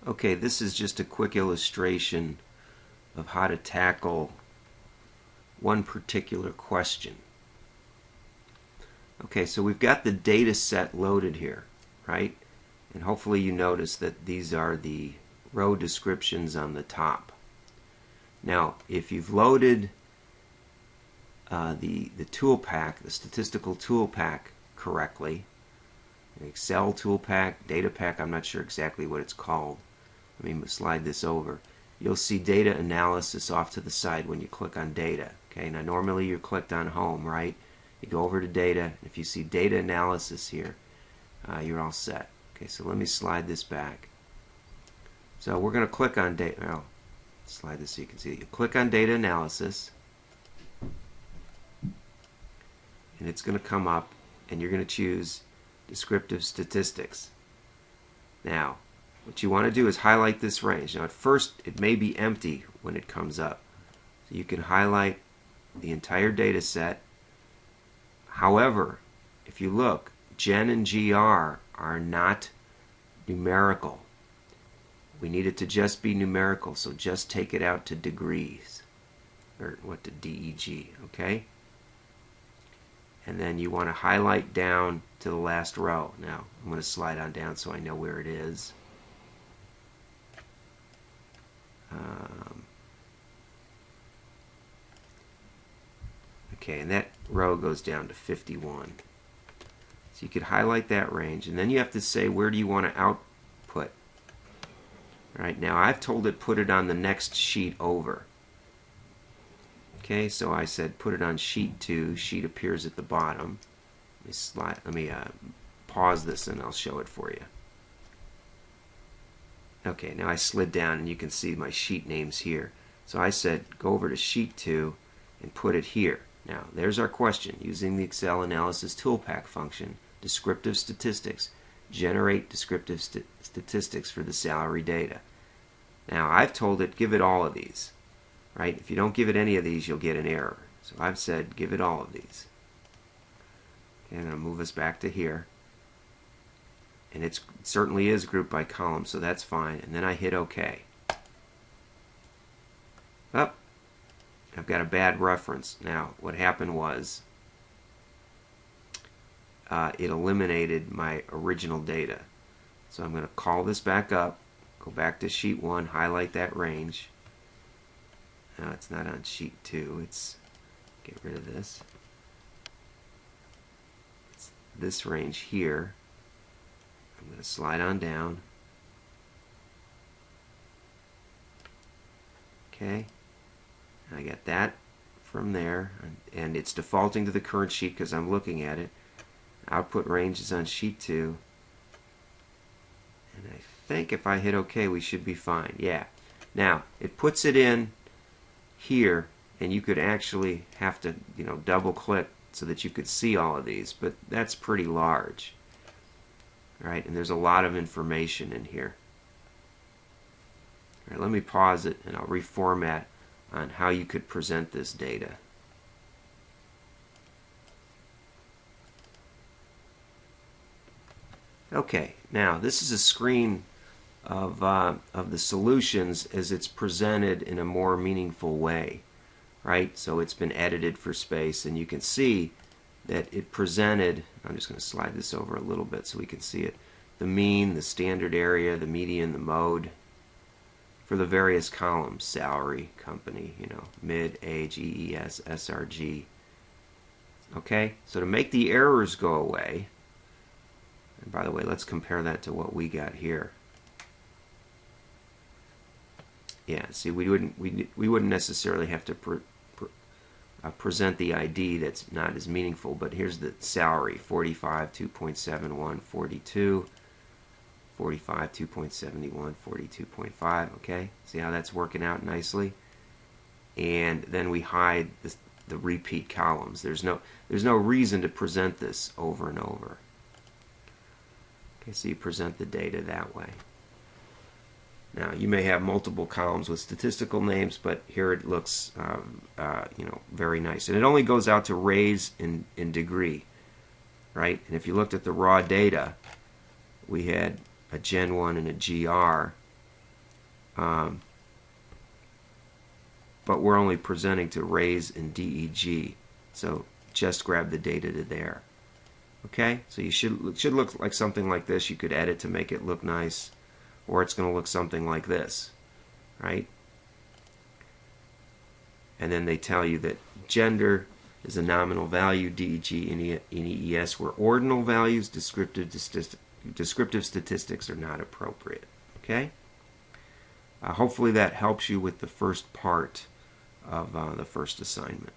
Okay, this is just a quick illustration of how to tackle one particular question. Okay, so we've got the data set loaded here, right? And hopefully you notice that these are the row descriptions on the top. Now, if you've loaded the tool pack, the statistical tool pack correctly, Excel tool pack, data pack, I'm not sure exactly what it's called. Let me slide this over. You'll see data analysis off to the side when you click on data. Okay, now normally you're clicked on home, right? You go over to data, and if you see data analysis here, you're all set. Okay, so let me slide this back. So we're going to click on data. Well, slide this so you can see it. You click on data analysis, and it's going to come up, and you're going to choose descriptive statistics. Now, what you want to do is highlight this range. Now, at first, it may be empty when it comes up. So you can highlight the entire data set. However, if you look, Gen and GR are not numerical. We need it to just be numerical, so just take it out to degrees, or what to DEG, okay? And then you want to highlight down to the last row. Now, I'm going to slide on down so I know where it is. Okay, and that row goes down to 51. So you could highlight that range, and then you have to say where do you want to output. All right, now I've told it put it on the next sheet over. Okay, so I said put it on sheet 2. Sheet appears at the bottom. Let me pause this and I'll show it for you. Okay, now I slid down and you can see my sheet names here. So I said go over to sheet 2 and put it here. Now there's our question. Using the Excel Analysis Toolpack function, descriptive statistics, generate descriptive statistics for the salary data. Now I've told it give it all of these. Right? If you don't give it any of these, you'll get an error. So I've said give it all of these. Okay, I'm going to move us back to here. And it certainly is grouped by column, so that's fine. And then I hit OK. Oh, I've got a bad reference. Now, what happened was it eliminated my original data. So I'm going to call this back up, go back to sheet 1, highlight that range. No, it's not on sheet 2. It's get rid of this. It's this range here. I'm going to slide on down. Okay. I got that from there, and it's defaulting to the current sheet because I'm looking at it. Output range is on sheet 2. And I think if I hit OK, we should be fine. Yeah. Now, it puts it in here, and you could actually have to, double click so that you could see all of these, but that's pretty large. All right, and there's a lot of information in here. All right, let me pause it and I'll reformat on how you could present this data. Okay, now this is a screen of the solutions as it's presented in a more meaningful way, right? So it's been edited for space, and you can see that it presented, I'm just going to slide this over a little bit so we can see it, the mean, the standard area, the median, the mode for the various columns, salary, company, mid, age, EES, SRG. Okay, so to make the errors go away, and by the way, let's compare that to what we got here. Yeah, see, we wouldn't necessarily have to present the ID that's not as meaningful, but here's the salary: 45, 2.71, 42, 45, 2.71, 42.5. Okay, see how that's working out nicely? And then we hide the repeat columns. There's no reason to present this over and over. Okay, so you present the data that way. Now, you may have multiple columns with statistical names, but here it looks, very nice. And it only goes out to raise in degree, right? And if you looked at the raw data, we had a Gen 1 and a GR, but we're only presenting to raise and DEG. So just grab the data to there. Okay, so it should look like something like this. You could edit to make it look nice, or it's going to look something like this, right? And then they tell you that gender is a nominal value, DEG and EES were ordinal values, descriptive statistics are not appropriate. Okay? Hopefully that helps you with the first part of the first assignment.